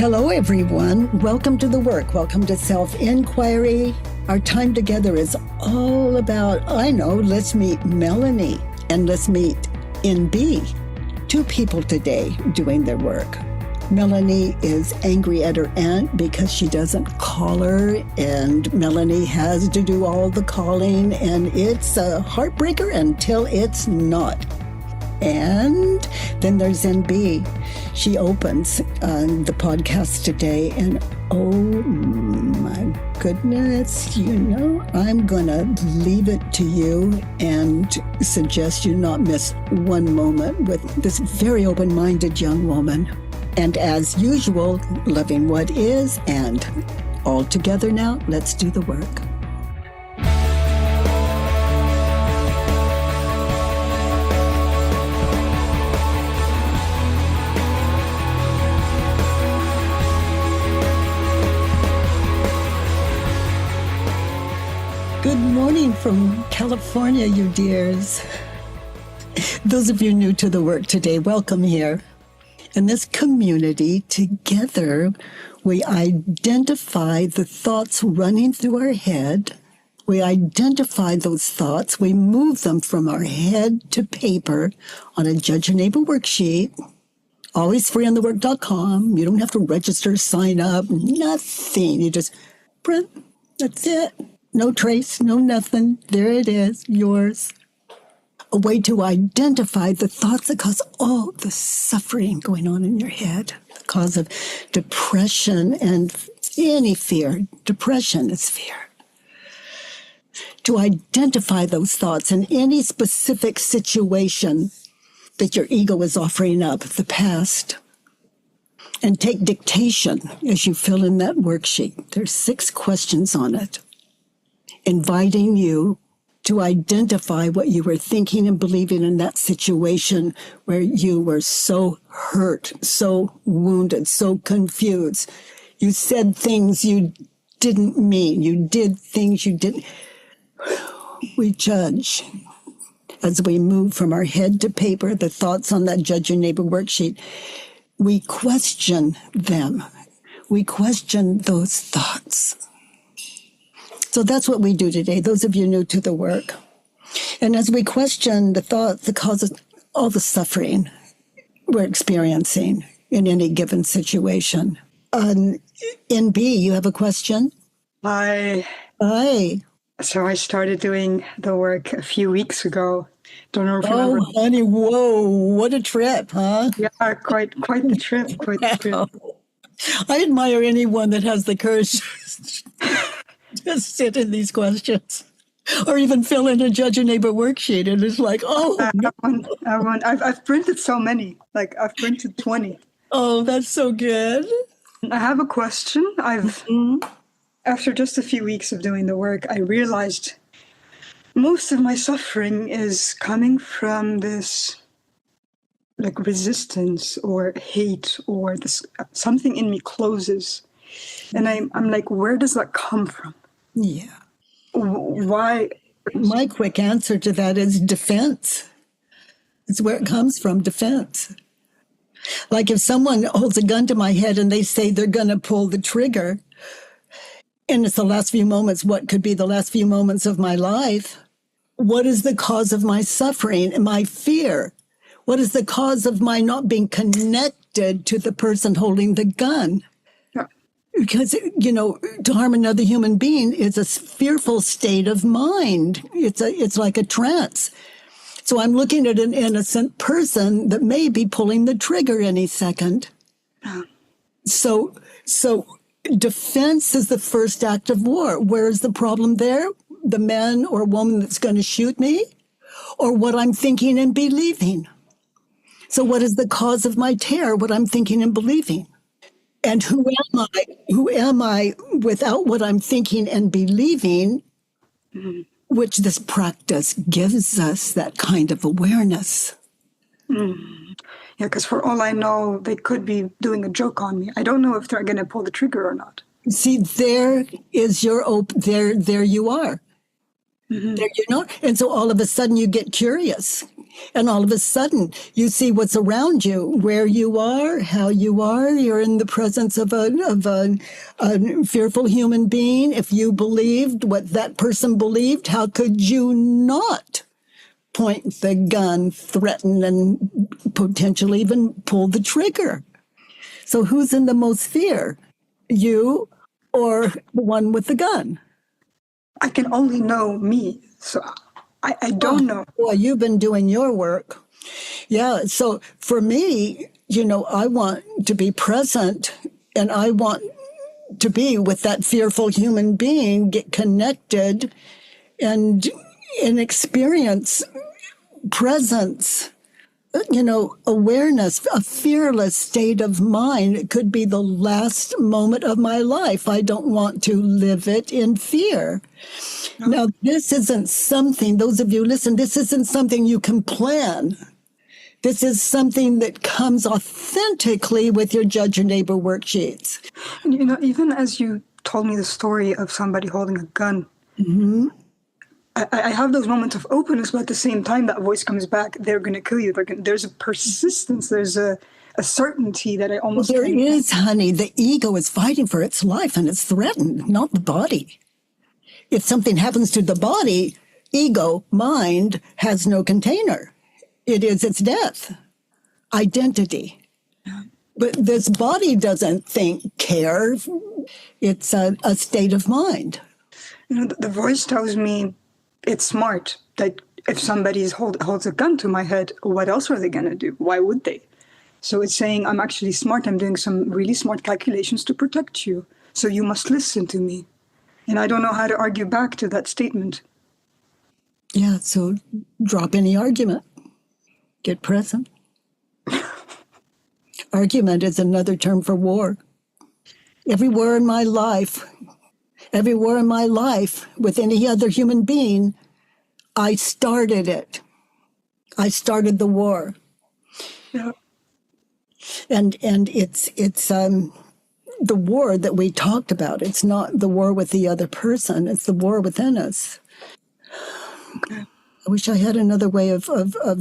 Hello, everyone. Welcome to The Work. Welcome to Self-Inquiry. Our time together is all about, let's meet Melanie and let's meet NB. Two people today doing their work. Melanie is angry at her aunt because she doesn't call her, and Melanie has to do all the calling, and it's a heartbreaker until it's not. And then there's NB. She opens the podcast today, and oh my goodness, I'm going to leave it to you and suggest you not miss one moment with this very open-minded young woman. And as usual, loving what is, and all together now, let's do the work. Good morning from California, you dears. Those of you new to the work today, welcome here. In this community, together, we identify the thoughts running through our head. We identify those thoughts. We move them from our head to paper on a Judge Your Neighbor worksheet. Always free on thework.com. You don't have to register, sign up, nothing. You just print. That's it. No trace, no nothing. There it is, yours. A way to identify the thoughts that cause all the suffering going on in your head, the cause of depression and any fear. Depression is fear. To identify those thoughts in any specific situation that your ego is offering up, the past, and take dictation as you fill in that worksheet. There's 6 questions on it, inviting you to identify what you were thinking and believing in that situation where you were so hurt, so wounded, so confused. You said things you didn't mean. You did things you didn't. We judge. As we move from our head to paper, the thoughts on that Judge Your Neighbor worksheet, we question them. We question those thoughts. So that's what we do today, those of you new to the work. And as we question the thoughts that causes all the suffering we're experiencing in any given situation. NB, you have a question? Hi. So I started doing the work a few weeks ago. Don't know if you remember. Oh, honey, whoa, what a trip, huh? Yeah, quite the trip, I admire anyone that has the courage to sit in these questions, or even fill in a Judge Your Neighbor worksheet, and it's like, I've printed so many. Like I've printed 20. Oh, that's so good. I have a question. After just a few weeks of doing the work, I realized most of my suffering is coming from this, like, resistance or hate, or this something in me closes, and I'm like, where does that come from? Yeah. Why? My quick answer to that is defense. It's where it comes from, defense. Like if someone holds a gun to my head and they say they're going to pull the trigger, and it's the last few moments, what could be the last few moments of my life? What is the cause of my suffering and my fear? What is the cause of my not being connected to the person holding the gun? Because, to harm another human being is a fearful state of mind. It's like a trance. So I'm looking at an innocent person that may be pulling the trigger any second. So defense is the first act of war. Where is the problem there? The man or woman that's going to shoot me, or what I'm thinking and believing? So what is the cause of my terror? What I'm thinking and believing? And who am I? Who am I without what I'm thinking and believing, which this practice gives us that kind of awareness. Yeah, because for all I know, they could be doing a joke on me. I don't know if they're going to pull the trigger or not. See, there is your there you are. There you know. And so all of a sudden you get curious. And all of a sudden, you see what's around you, where you are, how you are. You're in the presence of a fearful human being. If you believed what that person believed, how could you not point the gun, threaten, and potentially even pull the trigger? So who's in the most fear? You or the one with the gun? I can only know me. So I don't know. Boy, you've been doing your work. Yeah. So for me, I want to be present, and I want to be with that fearful human being, get connected and experience presence, awareness, a fearless state of mind. It could be the last moment of my life. I don't want to live it in fear. Now, this isn't something, those of you listen, this isn't something you can plan. This is something that comes authentically with your Judge Your Neighbor worksheets. And, even as you told me the story of somebody holding a gun, I have those moments of openness, but at the same time, that voice comes back, they're going to kill you. There's a persistence, there's a certainty that I almost There can't. is, honey. The ego is fighting for its life, and it's threatened, not the body. If something happens to the body, ego, mind, has no container. It is its death, identity. But this body doesn't think, care. It's a state of mind. The voice tells me it's smart that if somebody holds a gun to my head, what else are they going to do? Why would they? So it's saying, I'm actually smart. I'm doing some really smart calculations to protect you. So you must listen to me. And I don't know how to argue back to that statement. Yeah, so drop any argument. Get present. Argument is another term for war. Everywhere in my life, with any other human being, I started it. I started the war. Yeah. And it's the war that we talked about. It's not the war with the other person. It's the war within us. Okay. I wish I had another way of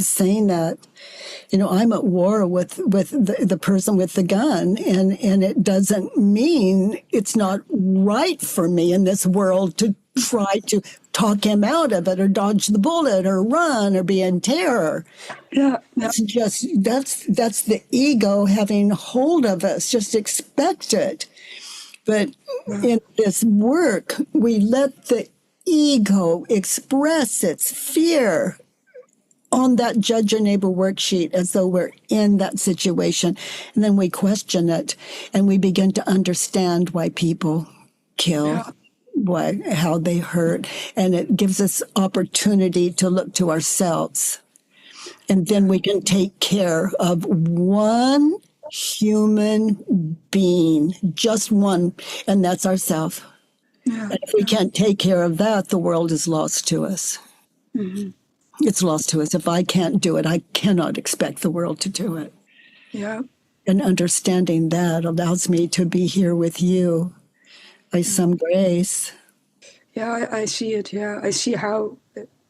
saying that. I'm at war with the person with the gun, and it doesn't mean it's not right for me in this world to try to talk him out of it or dodge the bullet or run or be in terror. Yeah. It's just, that's the ego having hold of us. Just expect it. But in this work, we let the ego express its fear on that Judge Your Neighbor worksheet as though we're in that situation. And then we question it, and we begin to understand why people kill, how they hurt. And it gives us opportunity to look to ourselves. And then we can take care of one human being, just one, and that's ourselves. Yeah. And if we can't take care of that, the world is lost to us. Mm-hmm. It's lost to us. If I can't do it, I cannot expect the world to do it. Yeah. And understanding that allows me to be here with you by some grace. Yeah, I see it. Yeah, I see how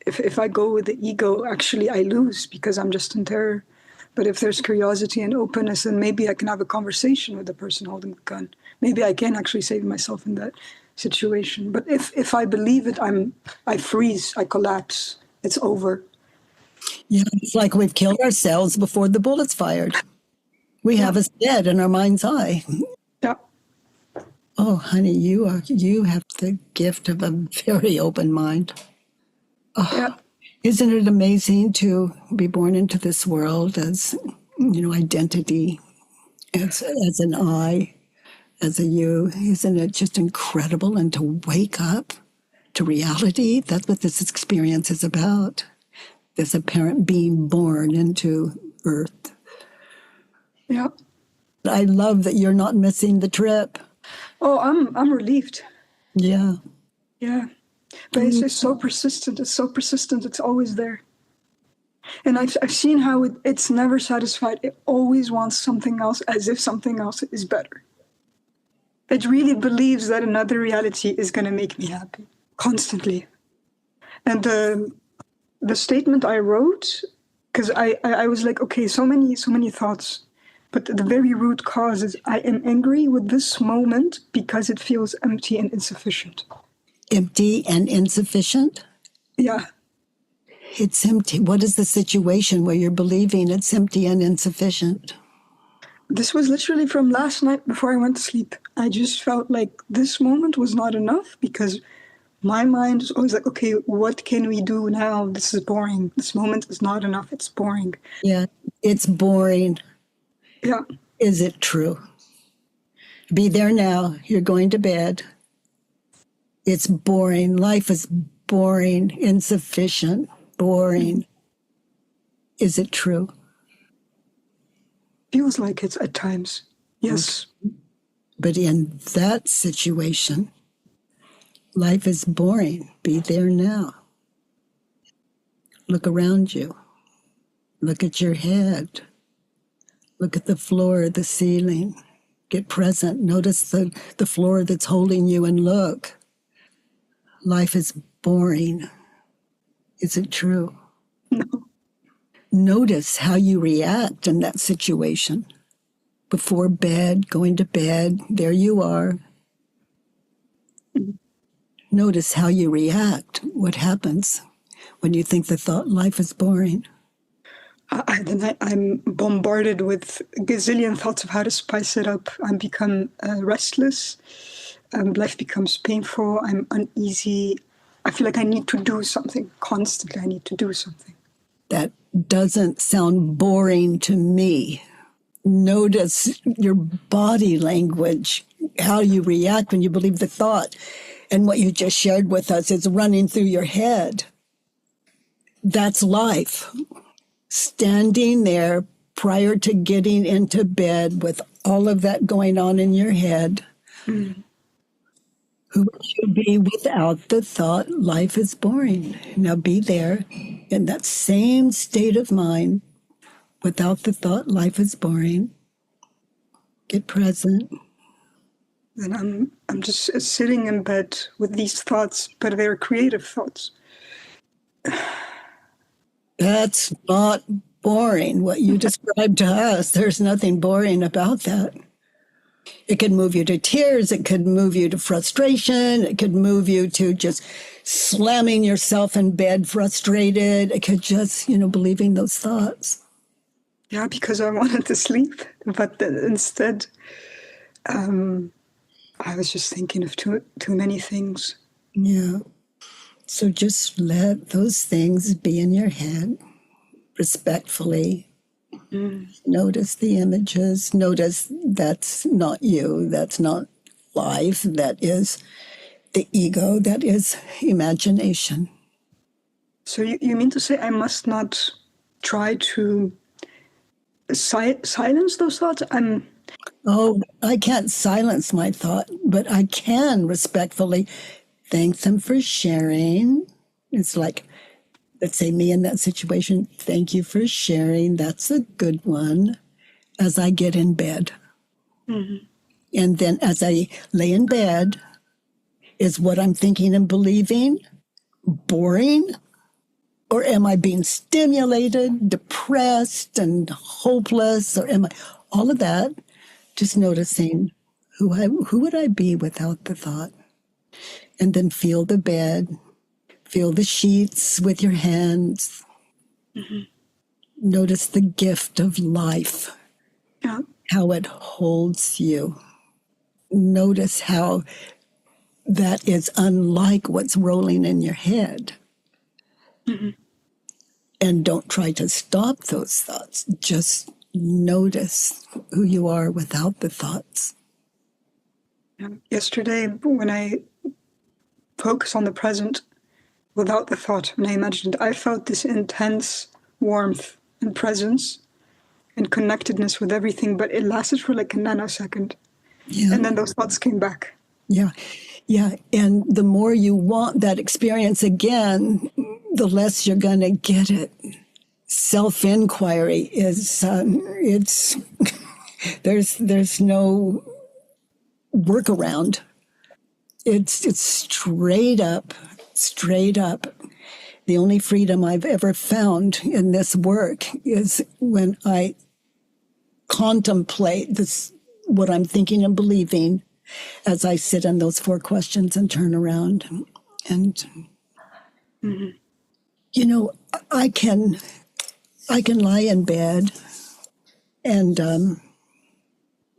if I go with the ego, actually I lose because I'm just in terror. But if there's curiosity and openness, then maybe I can have a conversation with the person holding the gun. Maybe I can actually save myself in that situation. But if I believe it, I freeze, I collapse. It's over. Yeah, it's like we've killed ourselves before the bullet's fired. We have us dead in our mind's eye. Yeah. Oh, honey, you have the gift of a very open mind. Oh, Yeah. isn't it amazing to be born into this world as, identity, as an I, as a you? Isn't it just incredible? And to wake up to reality, that's what this experience is about. This apparent being born into Earth. Yeah. I love that you're not missing the trip. Oh, I'm relieved. Yeah. Yeah. But it's just so persistent. It's so persistent. It's always there. And I've seen how it's never satisfied. It always wants something else, as if something else is better. It really believes that another reality is going to make me happy constantly. And the statement I wrote Because I was like, okay, so many thoughts. But the very root cause is I am angry with this moment because it feels empty and insufficient. Empty and insufficient? Yeah. It's empty. What is the situation where you're believing it's empty and insufficient? This was literally from last night before I went to sleep. I just felt like this moment was not enough because my mind is always like, okay, what can we do now? This is boring. This moment is not enough. It's boring. Yeah, it's boring. Yeah. Is it true? Be there now. You're going to bed. It's boring. Life is boring, insufficient, boring. Is it true? Feels like it's at times. Yes. But in that situation, life is boring. Be there now. Look around you. Look at your head. Look at the floor, the ceiling. Get present. Notice the floor that's holding you and look. Life is boring. Is it true? No. Notice how you react in that situation. Before bed, going to bed, there you are. Notice how you react. What happens when you think the thought life is boring? Then I'm bombarded with a gazillion thoughts of how to spice it up. I become restless. Life becomes painful. I'm uneasy. I feel like I need to do something constantly. I need to do something. That doesn't sound boring to me. Notice your body language, how you react when you believe the thought. And what you just shared with us is running through your head. That's life. Standing there prior to getting into bed with all of that going on in your head. Mm. Who would you be without the thought, life is boring? Now be there in that same state of mind without the thought, life is boring. Get present. And I'm just sitting in bed with these thoughts, but they're creative thoughts. That's not boring, what you described to us. There's nothing boring about that. It could move you to tears. It could move you to frustration. It could move you to just slamming yourself in bed, frustrated. It could just, believing those thoughts. Yeah, because I wanted to sleep, but instead, I was just thinking of too many things. Yeah. So just let those things be in your head respectfully. Notice the images. Notice that's not you. That's not life. That is the ego. That is imagination. So you mean to say I must not try to silence those thoughts? Oh, I can't silence my thought, but I can respectfully thank them for sharing. It's like, let's say me in that situation, thank you for sharing. That's a good one. As I get in bed. Mm-hmm. And then as I lay in bed, is what I'm thinking and believing boring? Or am I being stimulated, depressed, and hopeless? Or am I all of that? Just noticing who would I be without the thought? And then feel the bed, feel the sheets with your hands. Mm-hmm. Notice the gift of life, how it holds you. Notice how that is unlike what's rolling in your head. Mm-hmm. And don't try to stop those thoughts. Just notice who you are without the thoughts. Yesterday, when I focus on the present without the thought, when I imagined, I felt this intense warmth and presence and connectedness with everything, but it lasted for like a nanosecond. Yeah. And then those thoughts came back. Yeah. Yeah. And the more you want that experience again, the less you're going to get it. Self-inquiry is, there's no workaround. It's straight up. The only freedom I've ever found in this work is when I contemplate this, what I'm thinking and believing, as I sit in those 4 questions and turn around. And, you know, I can lie in bed and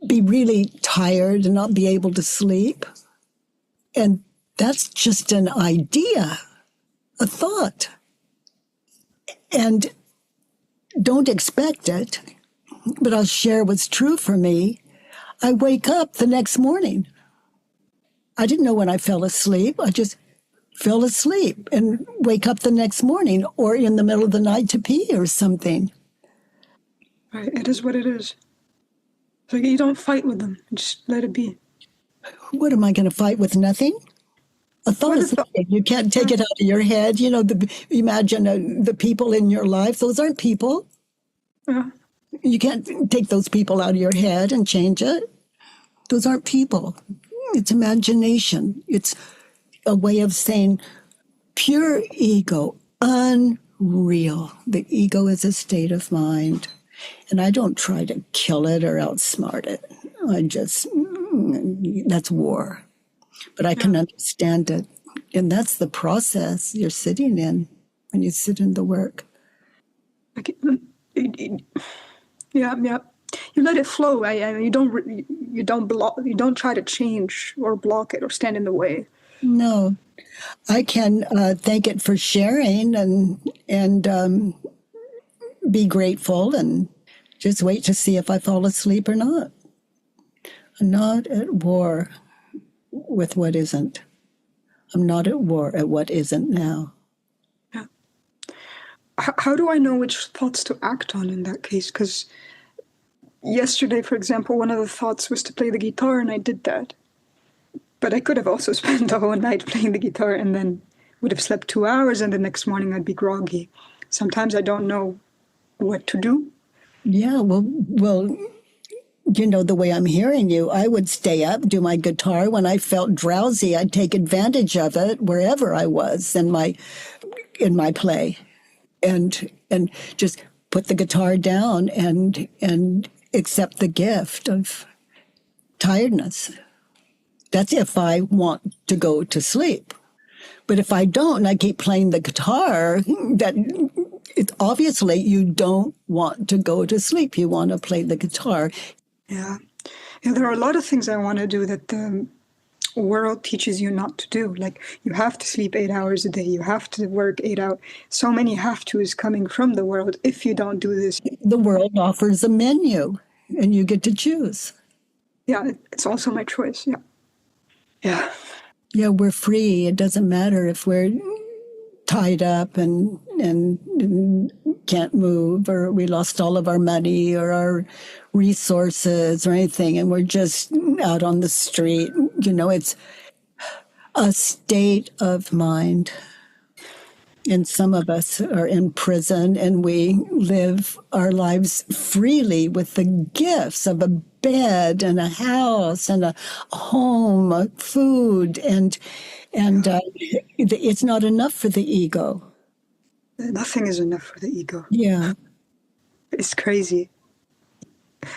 be really tired and not be able to sleep. And that's just an idea, a thought. And don't expect it, but I'll share what's true for me. I wake up the next morning. I didn't know when I fell asleep. I just fell asleep and wake up the next morning or in the middle of the night to pee or something. Right. It is what it is. It's like you don't fight with them. Just let it be. What am I going to fight with? Nothing? A thought is something. You can't take it out of your head. You know, imagine the people in your life. Those aren't people. Yeah. You can't take those people out of your head and change it. Those aren't people. It's imagination. It's a way of saying pure ego, unreal. The ego is a state of mind. And I don't try to kill it or outsmart it. That's war. But I can understand it. And that's the process you're sitting in when you sit in the work. Yeah. You let it flow. You don't try to change or block it or stand in the way. No, I can thank it for sharing and be grateful and just wait to see if I fall asleep or not. I'm not at war with what isn't. I'm not at war at what isn't now. Yeah. How do I know which thoughts to act on in that case? Because yesterday, for example, one of the thoughts was to play the guitar, and I did that. But I could have also spent the whole night playing the guitar and then would have slept 2 hours, and the next morning I'd be groggy. Sometimes I don't know what to do. Yeah, well, you know, the way I'm hearing you, I would stay up, do my guitar. When I felt drowsy, I'd take advantage of it wherever I was in my play, and just put the guitar down and accept the gift of tiredness. That's if I want to go to sleep. But if I don't, and I keep playing the guitar, obviously you don't want to go to sleep. You want to play the guitar. Yeah, there are a lot of things I want to do that the world teaches you not to do. Like, you have to sleep 8 hours a day. You have to work 8 hours. So many have to's coming from the world. If you don't do this, the world offers a menu, and you get to choose. Yeah, it's also my choice. Yeah. Yeah, we're free. It doesn't matter if we're tied up and can't move, or we lost all of our money or our resources or anything, and we're just out on the street. You know, it's a state of mind. And some of us are in prison, and we live our lives freely with the gifts of a bed and a house and a home, food, and it's not enough for the ego. Nothing is enough for the ego. Yeah. It's crazy.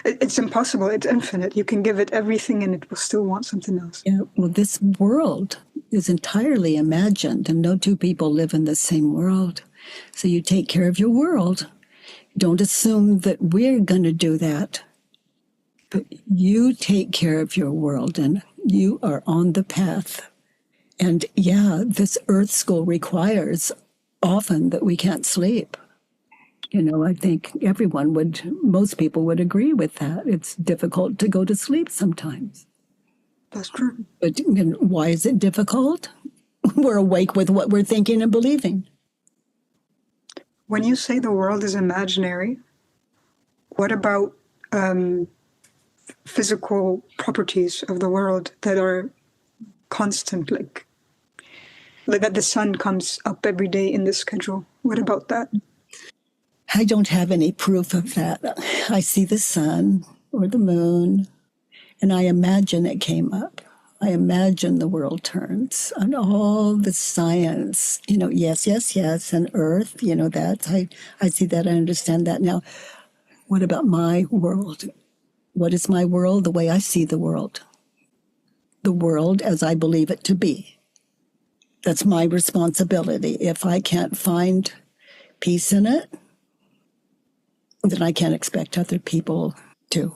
It's impossible. It's infinite. You can give it everything and it will still want something else. Yeah. Well, this world is entirely imagined, and no two people live in the same world. So you take care of your world. Don't assume that we're going to do that. But you take care of your world, and you are on the path. And yeah, this earth school requires often that we can't sleep. You know, I think most people would agree with that. It's difficult to go to sleep sometimes. That's true. But why is it difficult? We're awake with what we're thinking and believing. When you say the world is imaginary, what about physical properties of the world that are constant, like that the sun comes up every day in the schedule? What about that? I don't have any proof of that. I see the sun or the moon, and I imagine it came up. I imagine the world turns and all the science, yes, yes, yes, and earth, that. I see that, I understand that. Now, what about my world? What is my world? The way I see the world. The world as I believe it to be. That's my responsibility. If I can't find peace in it, then I can't expect other people to.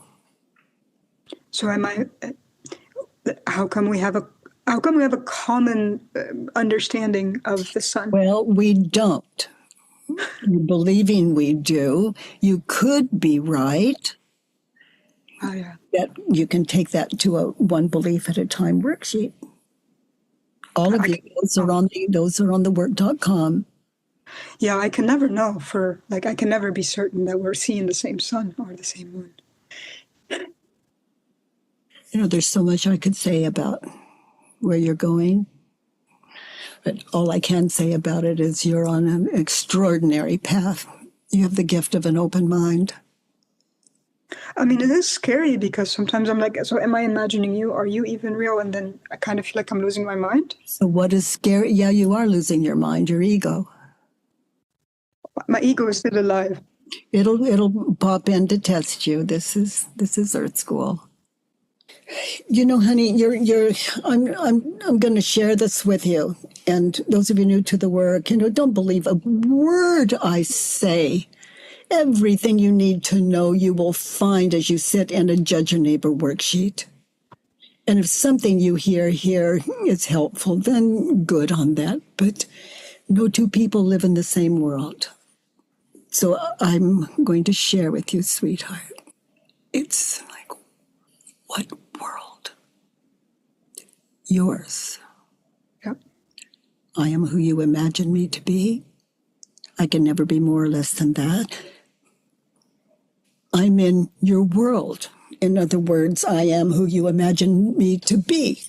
So how come we have a common understanding of the sun? Well, we don't. You're believing we do. You could be right. Oh, yeah. That you can take that to a one belief at a time worksheet. All of those are on the work.com. Yeah, I can never know I can never be certain that we're seeing the same sun or the same moon. There's so much I could say about where you're going. But all I can say about it is you're on an extraordinary path. You have the gift of an open mind. I mean, it is scary because sometimes I'm like, so am I imagining you? Are you even real? And then I kind of feel like I'm losing my mind. So what is scary? Yeah, you are losing your mind, your ego. My ego is still alive. It'll pop in to test you. This is Earth School. Honey, I'm going to share this with you. And those of you new to the work, don't believe a word I say. Everything you need to know, you will find as you sit in a Judge Your Neighbor worksheet. And if something you hear here is helpful, then good on that. But no two people live in the same world. So I'm going to share with you, sweetheart. It's like, what world? Yours. Yep. I am who you imagine me to be. I can never be more or less than that. I'm in your world. In other words, I am who you imagine me to be.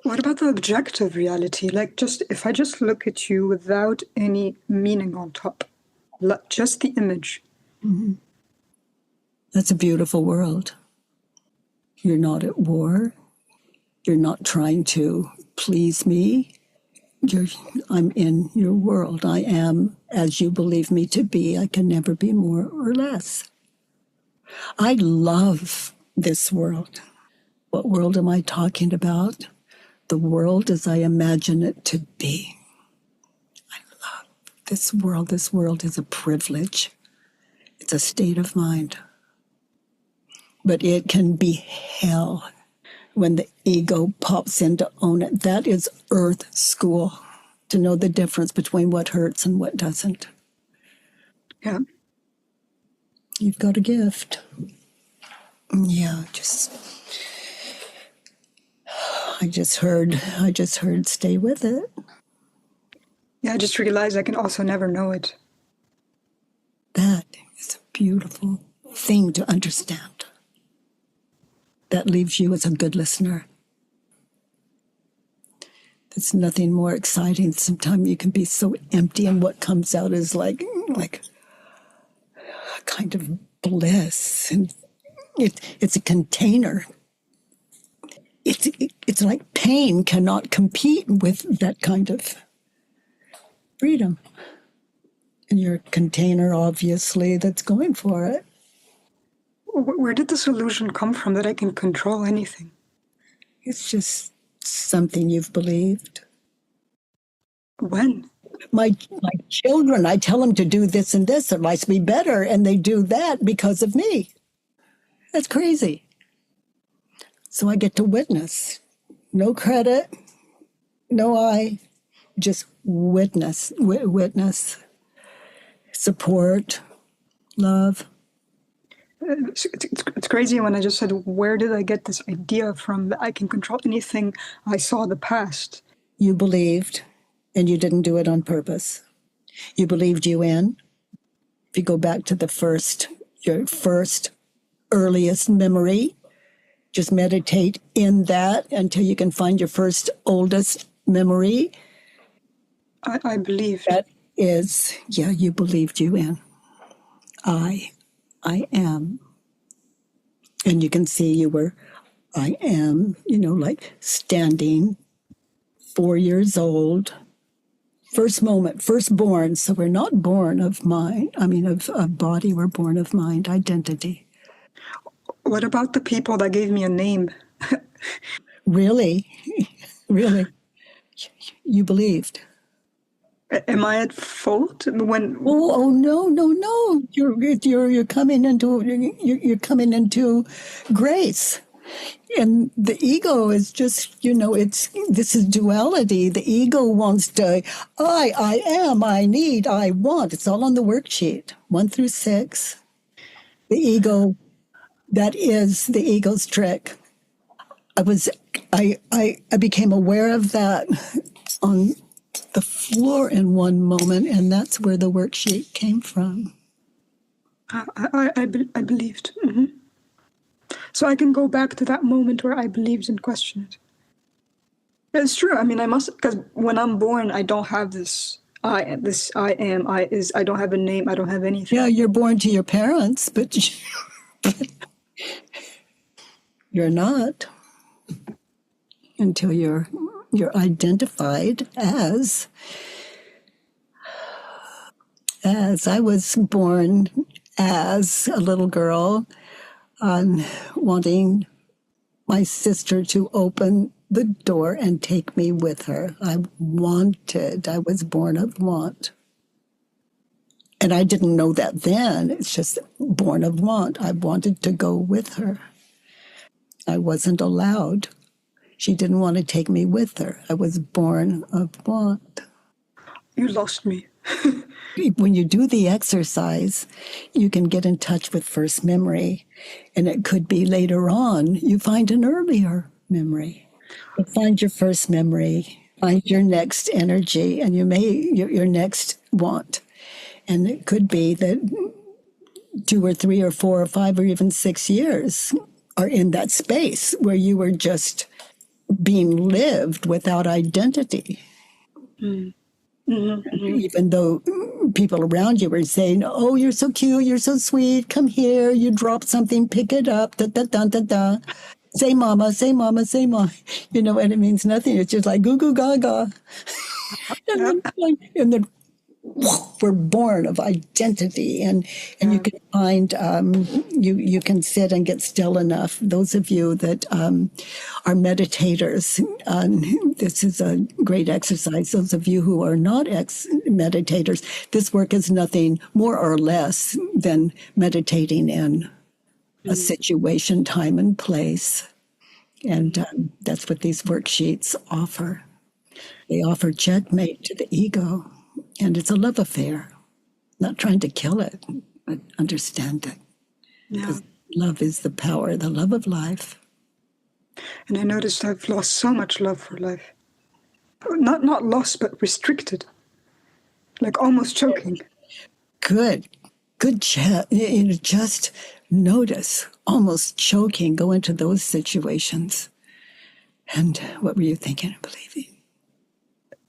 What about the objective reality? Like, if I just look at you without any meaning on top, just the image. Mm-hmm. That's a beautiful world. You're not at war. You're not trying to please me. I'm in your world. I am as you believe me to be. I can never be more or less. I love this world. What world am I talking about? The world as I imagine it to be. I love this world. This world is a privilege. It's a state of mind. But it can be hell when the ego pops in to own it. That is Earth School, to know the difference between what hurts and what doesn't. Yeah. You've got a gift. Yeah, I just heard, stay with it. Yeah, I just realized I can also never know it. That is a beautiful thing to understand. That leaves you as a good listener. There's nothing more exciting. Sometimes you can be so empty and what comes out is like a kind of bliss. And it's a container. It's like pain cannot compete with that kind of freedom. And you're a container, obviously, that's going for it. Where did this illusion come from that I can control anything? It's just something you've believed. When? My children, I tell them to do this and this, it likes me better, and they do that because of me. That's crazy. So I get to witness. No credit, no I, just witness, support, love. It's crazy when I just said, where did I get this idea from that I can control anything? I saw the past. You believed, and you didn't do it on purpose. You believed you in. If you go back to your first earliest memory, just meditate in that until you can find your first oldest memory. I believed. That is, you believed you in. I am. And you can see you were I am, like standing, 4 years old, first moment, firstborn. So we're not born of mind, of body, we're born of mind, identity. What about the people that gave me a name? Really? Really? You believed? Am I at fault when? Oh no! You're coming into grace, and the ego is just this is duality. The ego wants to I am, I need, I want. It's all on the worksheet 1 through 6. The ego, that is the ego's trick. I became aware of that on the floor in one moment, and that's where the worksheet came from. I believed. Mm-hmm. So I can go back to that moment where I believed and questioned it. It's true. I mean, I must, because when I'm born, I don't have this. I am. I don't have a name. I don't have anything. Yeah, you're born to your parents, but you're not until you're identified as I was born as a little girl, wanting my sister to open the door and take me with her. I was born of want. And I didn't know that then. It's just born of want. I wanted to go with her. I wasn't allowed. She didn't want to take me with her. I was born of want. You lost me. When you do the exercise, you can get in touch with first memory. And it could be later on, you find an earlier memory. You find your first memory, find your next energy, and your next want. And it could be that 2 or 3 or 4 or 5 or even 6 years are in that space where you were just being lived without identity. Mm-hmm. Even though people around you were saying, oh, you're so cute, you're so sweet, come here, you drop something, pick it up, da, da, da, da, da. Say mama, say mama, say mama. And it means nothing. It's just like goo goo gaga. and then we're born of identity, and you can find you can sit and get still enough. Those of you that are meditators, this is a great exercise. Those of you who are not meditators, this work is nothing more or less than meditating in a situation, time, and place. And that's what these worksheets offer. They offer checkmate to the ego. And it's a love affair, not trying to kill it, but understand it. Yeah. Love is the power, the love of life. And I noticed I've lost so much love for life. Not lost, but restricted. Like almost choking. Good chat. Just notice, almost choking, go into those situations. And what were you thinking and believing?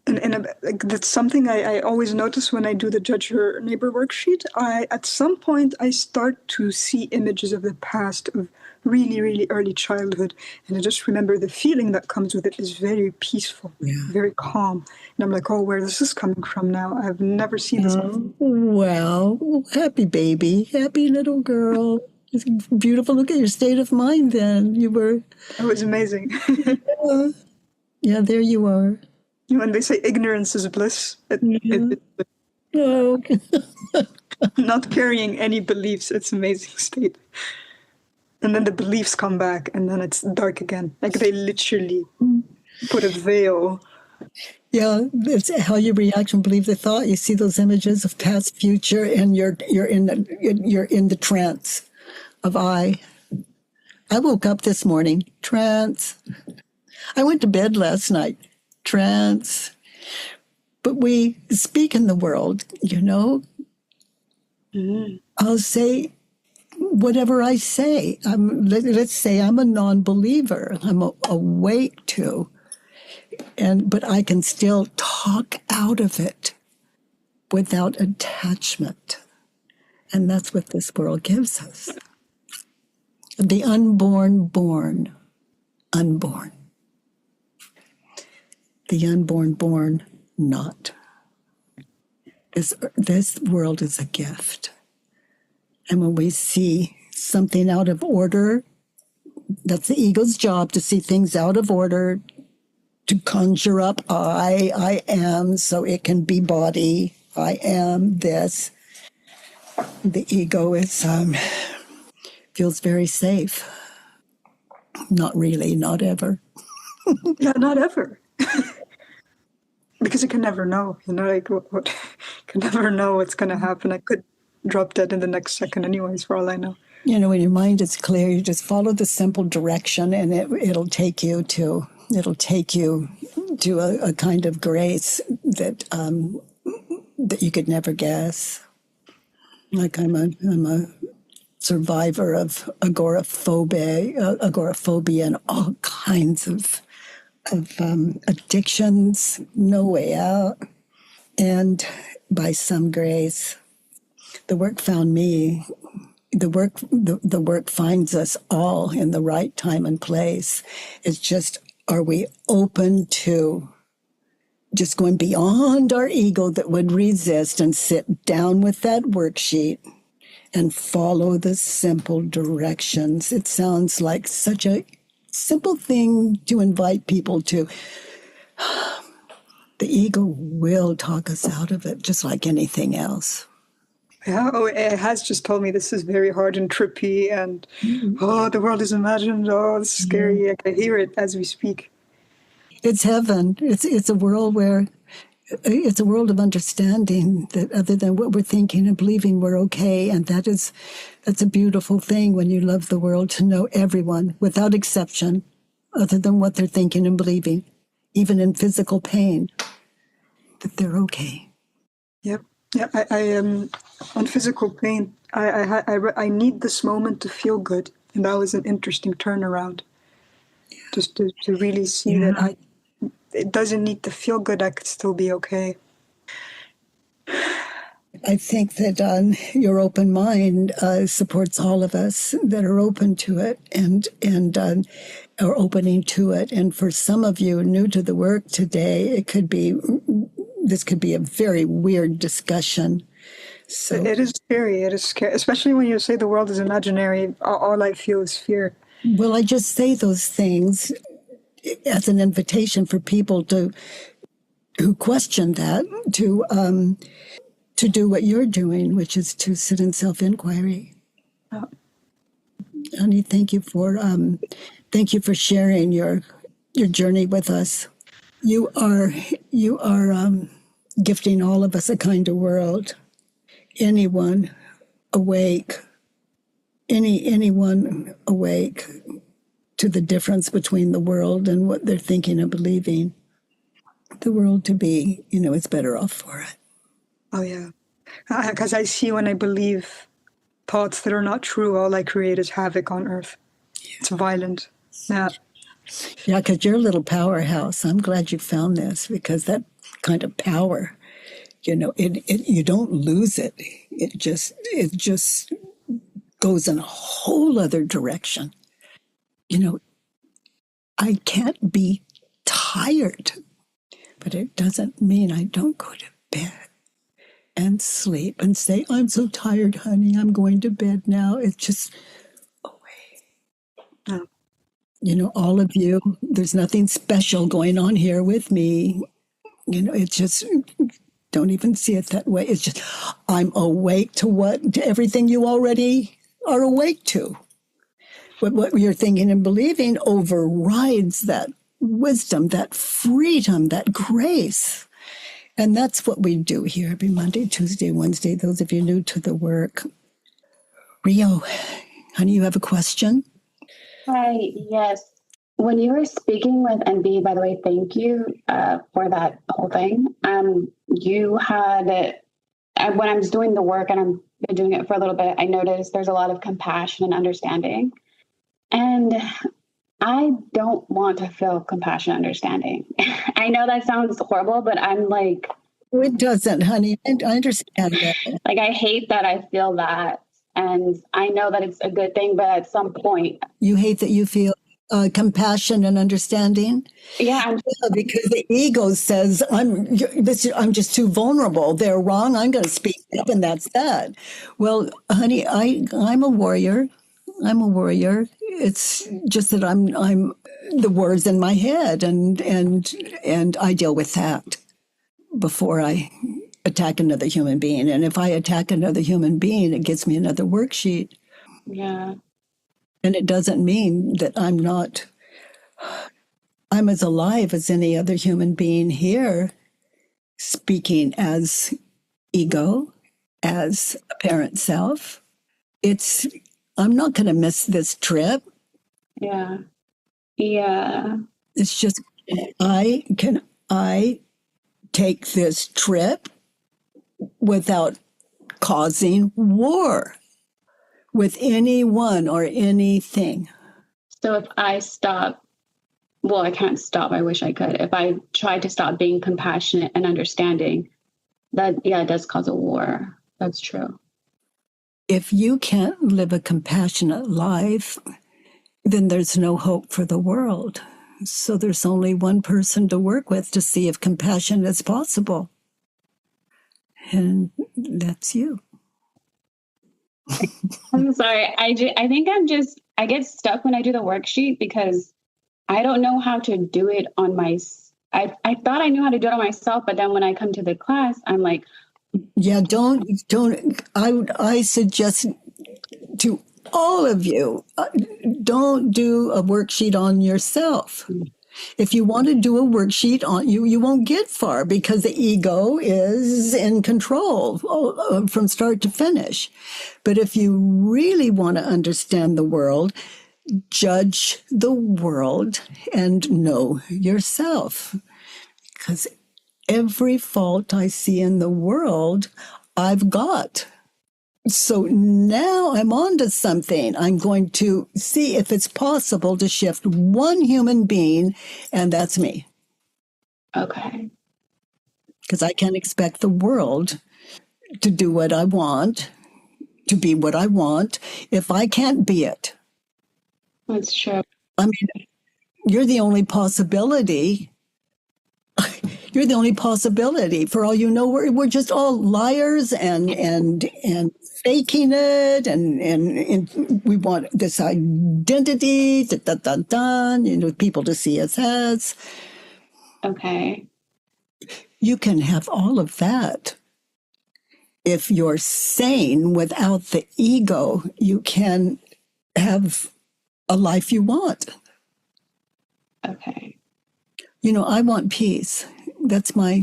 And that's something I always notice when I do the Judge Your Neighbor worksheet. At some point, I start to see images of the past, of really, really early childhood. And I just remember the feeling that comes with it is very peaceful, very calm. And I'm like, oh, where is this coming from now? I've never seen this before. Well, happy baby, happy little girl. It's beautiful. Look at your state of mind then. You were... It was amazing. Yeah, there you are. When they say ignorance is bliss, not carrying any beliefs, it's an amazing state. And then the beliefs come back, and then it's dark again. Like they literally put a veil. Yeah, it's how you react and believe the thought. You see those images of past, future, and you're in the trance of I. I woke up this morning, trance. I went to bed last night, trance. But we speak in the world, I'll say whatever I say. Let's say I'm a non-believer. I'm awake to, but I can still talk out of it without attachment. And that's what this world gives us. The unborn born. unborn. The unborn born not. This world is a gift. And when we see something out of order, that's the ego's job, to see things out of order, to conjure up I am, so it can be body. I am this. The ego is feels very safe. Not really, not ever. Yeah, not ever. Because it can never know, like what can never know what's going to happen. I could drop dead in the next second anyways, for all I know. When your mind is clear, you just follow the simple direction, and it'll take you to a kind of grace that you could never guess. Like I'm a survivor of agoraphobia and all kinds of addictions, no way out. And by some grace, the work found me. The work finds us all in the right time and place. It's just, are we open to just going beyond our ego that would resist, and sit down with that worksheet and follow the simple directions? It sounds like such a simple thing to invite people to. The ego will talk us out of it, just like anything else. Yeah, it has just told me this is very hard and trippy, and the world is imagined. Oh, it's scary. I can hear it as we speak. It's heaven. It's a world where it's a world of understanding that other than what we're thinking and believing, we're okay, and that's a beautiful thing when you love the world, to know everyone without exception, other than what they're thinking and believing, even in physical pain, that they're okay. Yep. Yeah, I am on physical pain. I need this moment to feel good, and that was an interesting turnaround. Yeah. Just to really see that it doesn't need to feel good. I could still be okay. I think that your open mind supports all of us that are open to it and are opening to it. And for some of you new to the work today, this could be a very weird discussion. So it is scary. It is scary, especially when you say the world is imaginary. All I feel is fear. Well, I just say those things as an invitation for people who question that to do what you're doing, which is to sit in self-inquiry. Oh. Honey, thank you for sharing your journey with us. You are gifting all of us a kinder world. Anyone awake to the difference between the world and what they're thinking and believing, the world to be, is better off for it. Oh, yeah. Because I see when I believe thoughts that are not true, all I create is havoc on earth. Yeah. It's violent. Yeah. Yeah, because you're a little powerhouse. I'm glad you found this, because that kind of power, you don't lose it. It just goes in a whole other direction. I can't be tired, but it doesn't mean I don't go to bed and sleep and say, I'm so tired, honey, I'm going to bed now. It's just away. Oh. All of you, there's nothing special going on here with me. It's just, don't even see it that way. It's just, I'm awake to everything you already are awake to. What you're thinking and believing overrides that wisdom, that freedom, that grace. And that's what we do here every Monday, Tuesday, Wednesday, those of you new to the work. Rio, honey, you have a question? Hi, yes. When you were speaking with NB, by the way, thank you for that whole thing. You had, when I was doing the work, and I've been doing it for a little bit, I noticed there's a lot of compassion and understanding. And I don't want to feel compassion and understanding. I know that sounds horrible, but I'm like... It doesn't, honey. I understand that. Like, I hate that I feel that. And I know that it's a good thing, but at some point... You hate that you feel... compassion and understanding. Yeah, Yeah, because the ego says I'm just too vulnerable. They're wrong. I'm going to speak up, and that's that. Well, honey, I'm a warrior. I'm a warrior. It's just that I'm the words in my head, and I deal with that before I attack another human being. And if I attack another human being, it gets me another worksheet. yeah, And it doesn't mean that I'm as alive as any other human being here, speaking as ego, as a parent self. I'm not going to miss this trip. yeah, yeah. It's just, I take this trip without causing war with anyone or anything. So if I stop, well, I can't stop. I wish I could. If I try to stop being compassionate and understanding, that, yeah, it does cause a war. That's true. If you can't live a compassionate life, then there's no hope for the world. So there's only one person to work with to see if compassion is possible. And that's you. I'm sorry. I think I get stuck when I do the worksheet because I don't know how to do it on I thought I knew how to do it on myself, but then when I come to the class, I'm like, yeah, I suggest to all of you, don't do a worksheet on yourself. If you want to do a worksheet on you, you won't get far because the ego is in control from start to finish. But if you really want to understand the world, judge the world and know yourself. Because every fault I see in the world, I've got. So now I'm on to something. I'm going to see if it's possible to shift one human being, and that's me. okay. Because I can't expect the world to do what I want, to be what I want, if I can't be it. That's true. I mean, you're the only possibility. You're the only possibility. For all you know, we're just all liars and faking it, and we want this identity, people to see us as. Okay. You can have all of that. If you're sane without the ego, you can have a life you want. Okay. I want peace. That's my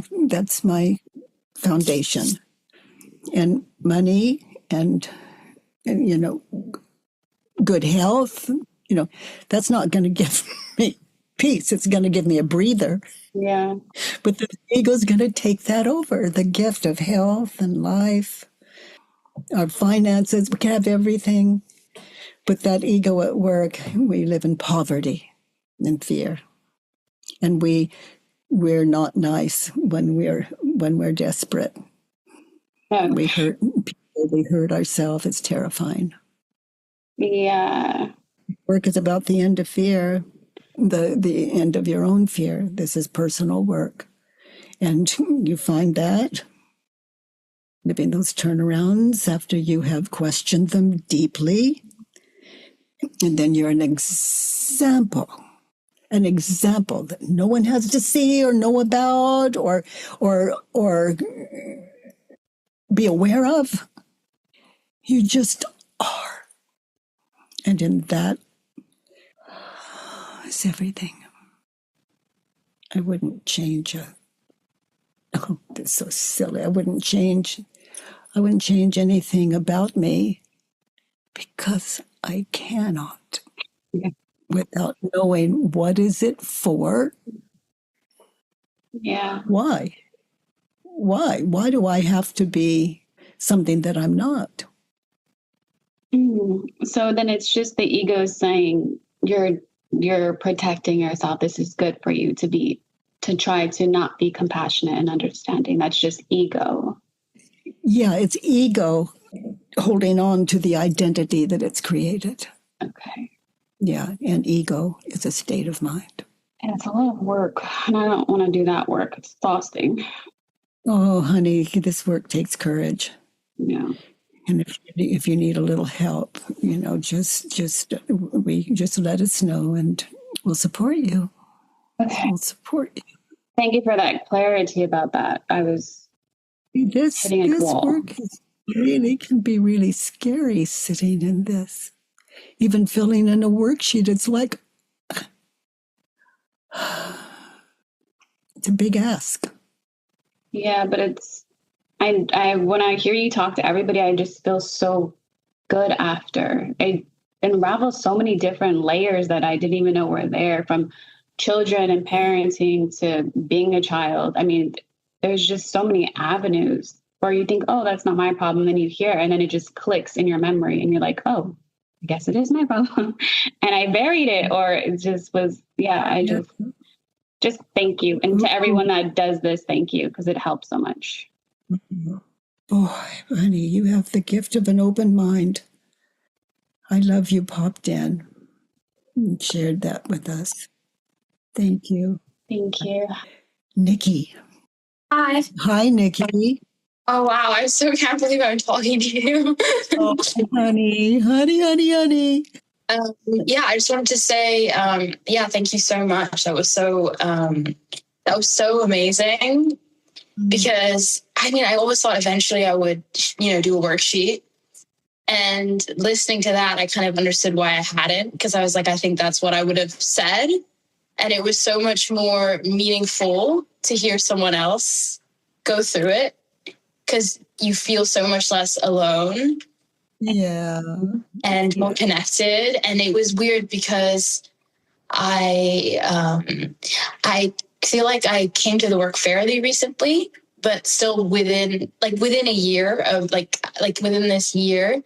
foundation. And money and good health, that's not going to give me peace. It's going to give me a breather. Yeah. But the ego's going to take that over, the gift of health and life, our finances. We can have everything. But that ego at work, we live in poverty and fear. And we're not nice when we're desperate. Oh. We hurt people, we hurt ourselves. It's terrifying. Yeah. Work is about the end of fear, the end of your own fear. This is personal work. And you find that living those turnarounds after you have questioned them deeply. And then you're an example that no one has to see or know about or be aware of. You just are. And in that is everything. I wouldn't change oh, that's so silly. I wouldn't change anything about me because I cannot. Yeah. Without knowing what is it for. Yeah. Why do I have to be something that I'm not? So then it's just the ego saying you're protecting yourself. This is good for you to try to not be compassionate and understanding. That's just ego. Yeah, it's ego holding on to the identity that it's created. Okay. Yeah, and ego is a state of mind. And it's a lot of work, and I don't want to do that work. It's exhausting. Oh, honey, this work takes courage. Yeah. And if you need a little help, just let us know, and we'll support you. Okay. We'll support you. Thank you for that clarity about that. I was This work can be really scary sitting in this. Even filling in a worksheet, it's like it's a big ask. Yeah, but it's I when I hear you talk to everybody, I just feel so good after. It unravels so many different layers that I didn't even know were there, from children and parenting to being a child. I mean, there's just so many avenues where you think, oh, that's not my problem. Then you hear, and then it just clicks in your memory, and you're like, oh, I guess it is my problem. And I buried it, or it just was, just thank you. And to everyone that does this, thank you, because it helps so much. Boy, honey, you have the gift of an open mind. I love you popped in and shared that with us. Thank you. Thank you. Nikki. Hi. Hi, Nikki. Oh, wow. I so can't believe I'm talking to you. Oh, honey. Yeah, I just wanted to say, thank you so much. That was so amazing, because I always thought eventually I would, do a worksheet, and listening to that, I kind of understood why I hadn't, because I was like, I think that's what I would have said. And it was so much more meaningful to hear someone else go through it, because you feel so much less alone. Yeah. And more connected. And it was weird because I feel like I came to the work fairly recently, but still within a year of like within this year.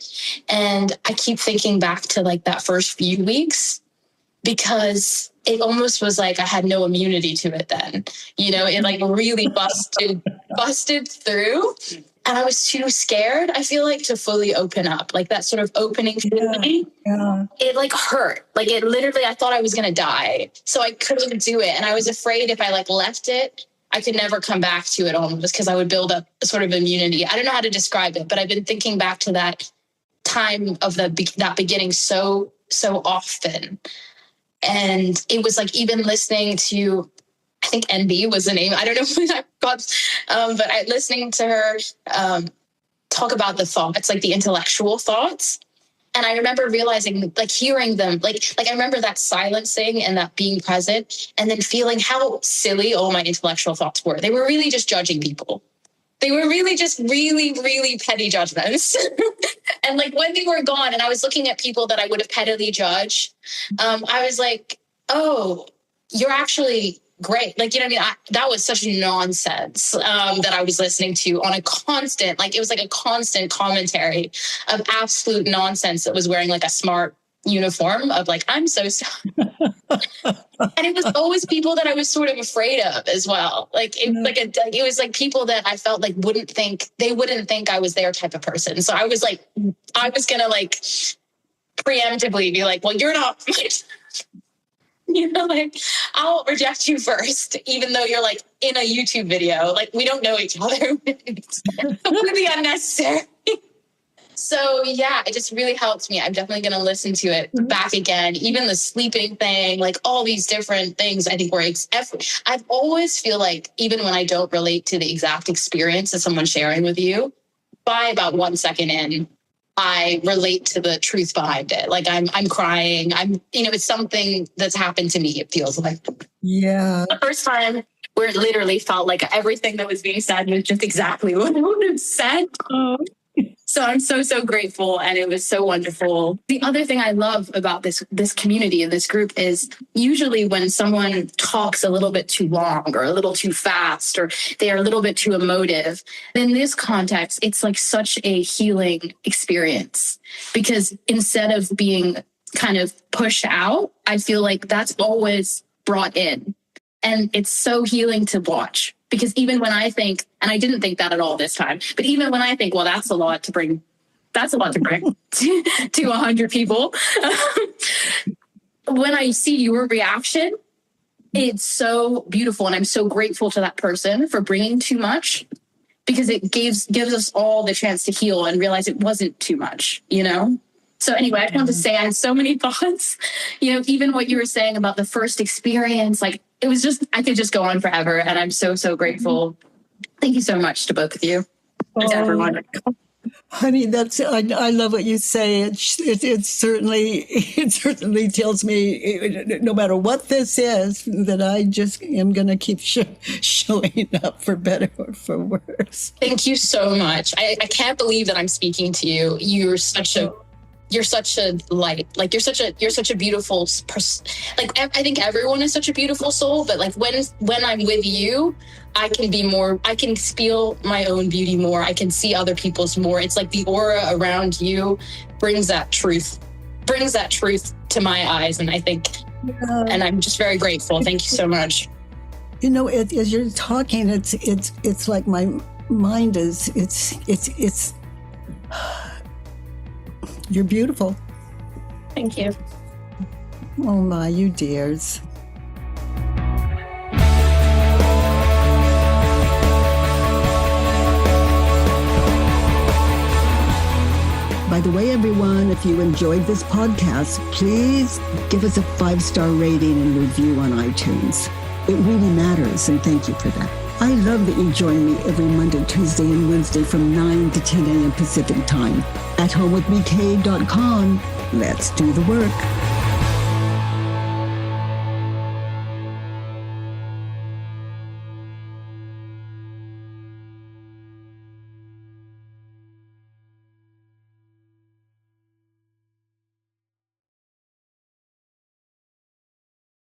And I keep thinking back to like that first few weeks, because it almost was like I had no immunity to it then. It like really busted through. And I was too scared, I feel like, to fully open up. Like that sort of opening feeling, it like hurt. Like it literally, I thought I was going to die. So I couldn't do it. And I was afraid if I like left it, I could never come back to it almost, because I would build up a sort of immunity. I don't know how to describe it, but I've been thinking back to that time of that beginning so often. And it was like, even listening to, I think NB was the name. I don't know when I got, but listening to her talk about the thoughts, like the intellectual thoughts. And I remember realizing, like hearing them, like I remember that silencing and that being present, and then feeling how silly all my intellectual thoughts were. They were really just judging people. They were really just really, really petty judgments. And like when they were gone and I was looking at people that I would have pettily judged, I was like, oh, you're actually great. Like, that was such nonsense that I was listening to on a constant, like it was like a constant commentary of absolute nonsense that was wearing like a smart uniform of like, I'm so sorry. And it was always people that I was sort of afraid of as well. Like it was like people that I felt like wouldn't think I was their type of person. So I was gonna like preemptively be like, well, you're not like I'll reject you first, even though you're like in a YouTube video. Like we don't know each other. It's completely unnecessary. So yeah, it just really helped me. I'm definitely going to listen to it back again. Even the sleeping thing, like all these different things, I think I've always feel like even when I don't relate to the exact experience that someone's sharing with you, by about 1 second in, I relate to the truth behind it. Like I'm crying. It's something that's happened to me. It feels like, the first time where it literally felt like everything that was being said was just exactly what I would have said. So I'm so grateful, and it was so wonderful. The other thing I love about this community and this group is usually when someone talks a little bit too long or a little too fast or they are a little bit too emotive. In this context, it's like such a healing experience, because instead of being kind of pushed out, I feel like that's always brought in. And it's so healing to watch. Because even when I think, and I didn't think that at all this time, but even when I think, well, that's a lot to bring to 100 people. when I see your reaction, it's so beautiful. And I'm so grateful to that person for bringing too much, because it gives us all the chance to heal and realize it wasn't too much, you know? So anyway, I just want to say I had so many thoughts, you know, even what you were saying about the first experience, like it was just, I could just go on forever. And I'm so, so grateful. Thank you so much to both of you. And to everyone. Honey, I love what you say. It certainly tells me, no matter what this is, that I just am going to keep showing up for better or for worse. Thank you so much. I can't believe that I'm speaking to you. You're such a light. Like you're such a beautiful person. Like I think everyone is such a beautiful soul, but like when I'm with you, I can feel my own beauty more. I can see other people's more. It's like the aura around you brings that truth to my eyes. And I think, and I'm just very grateful. Thank you so much. You know, as you're talking, it's like my mind is, it's, you're beautiful. Thank you. Oh my, you dears. By the way, everyone, if you enjoyed this podcast, please give us a 5-star rating and review on iTunes. It really matters, and thank you for that. I love that you join me every Monday, Tuesday, and Wednesday from 9 to 10 a.m. Pacific time. At homewithbk.com. Let's do the work.